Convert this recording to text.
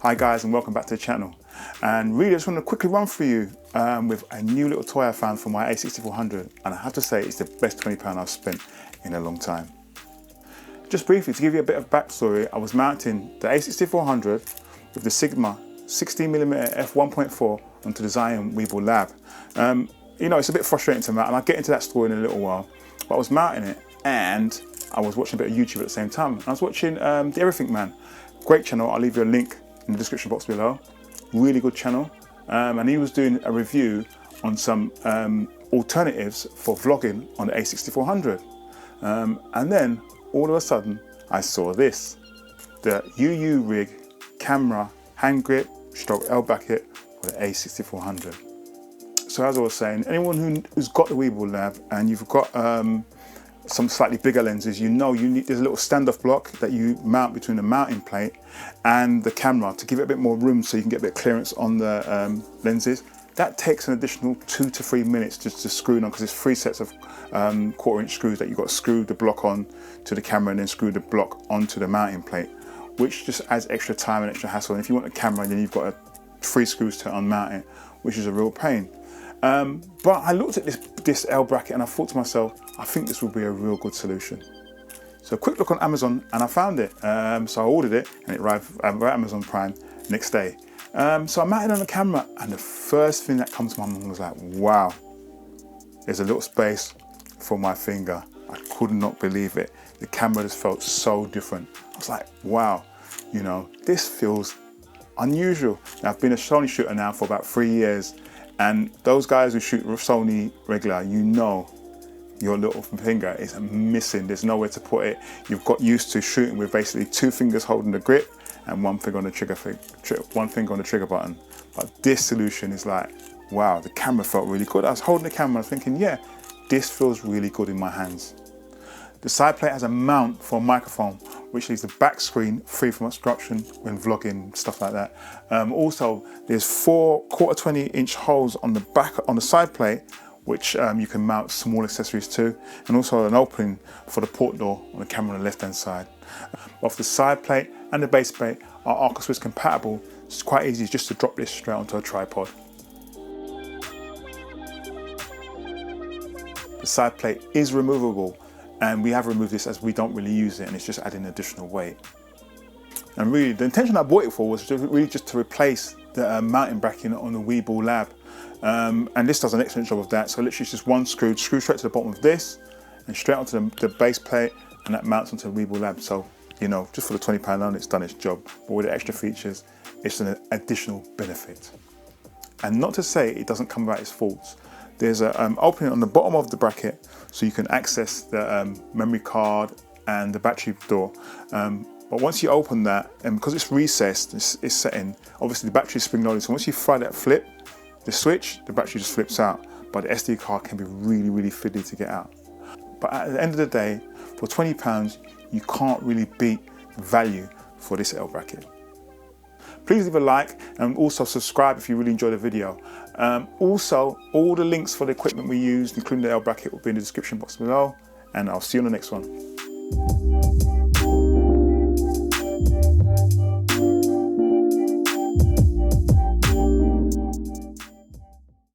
Hi guys, and welcome back to the channel. And really I just want to quickly run through you with a new little toy I found for my A6400, and I have to say it's the best £20 I've spent in a long time. Just briefly, to give you a bit of backstory, I was mounting the A6400 with the Sigma 16mm f1.4 onto the Xeon Weeble Lab. You know, it's a bit frustrating to mount, and I'll get into that story in a little while, but I was mounting it and I was watching a bit of YouTube at the same time. I was watching the Everything Man, great channel, I'll leave you a link in the description box below. Really good channel, and he was doing a review on some alternatives for vlogging on the A6400, and then all of a sudden I saw this, the UURig camera hand grip stroke L bracket for the A6400. So as I was saying, anyone who's got the Weeble Lab and you've got some slightly bigger lenses, you know there's a little standoff block that you mount between the mounting plate and the camera to give it a bit more room so you can get a bit of clearance on the lenses. That takes an additional 2 to 3 minutes just to screw it on, because it's 3 sets of 1/4 inch screws that you've got to screw the block on to the camera and then screw the block onto the mounting plate, which just adds extra time and extra hassle. And if you want a camera, then you've got 3 screws to unmount it, which is a real pain. But I looked at this L bracket and I thought to myself, I think this would be a real good solution. So a quick look on Amazon and I found it. So I ordered it and it arrived at Amazon Prime next day. So I mounted on the camera, and the first thing that comes to my mind was like, wow, there's a little space for my finger. I could not believe it. The camera just felt so different. I was like, wow, you know, this feels unusual. Now, I've been a Sony shooter now for about 3 years, and those guys who shoot Sony regular, you know your little finger is missing. There's nowhere to put it. You've got used to shooting with basically 2 fingers holding the grip and 1 finger on the trigger button. But this solution is like, wow, the camera felt really good. I was holding the camera, I was thinking, yeah, this feels really good in my hands. The side plate has a mount for a microphone, which leaves the back screen free from obstruction when vlogging, stuff like that. Also, there's 4 1/4 inch holes on the back, on the side plate, which you can mount small accessories to, and also an opening for the port door on the camera on the left hand side. Both the side plate and the base plate are Arca Swiss compatible, so it's quite easy just to drop this straight onto a tripod. The side plate is removable, and we have removed this as we don't really use it, and it's just adding additional weight. And really, the intention I bought it for was really just to replace the mounting bracket on the Weeble Lab. And this does an excellent job of that. So literally it's just one screw straight to the bottom of this and straight onto the base plate, and that mounts onto the Weeble Lab. So, you know, just for the £20 loan, it's done its job. But with the extra features, it's an additional benefit. And not to say it doesn't come without its faults. There's an opening on the bottom of the bracket so you can access the memory card and the battery door. But once you open that, and because it's recessed, it's set in, obviously the battery is spring loaded. So once you fry that flip, the switch, the battery just flips out. But the SD card can be really, really fiddly to get out. But at the end of the day, for £20, you can't really beat the value for this L bracket. Please leave a like and also subscribe if you really enjoyed the video. Also, all the links for the equipment we used, including the L bracket, will be in the description box below, and I'll see you on the next one.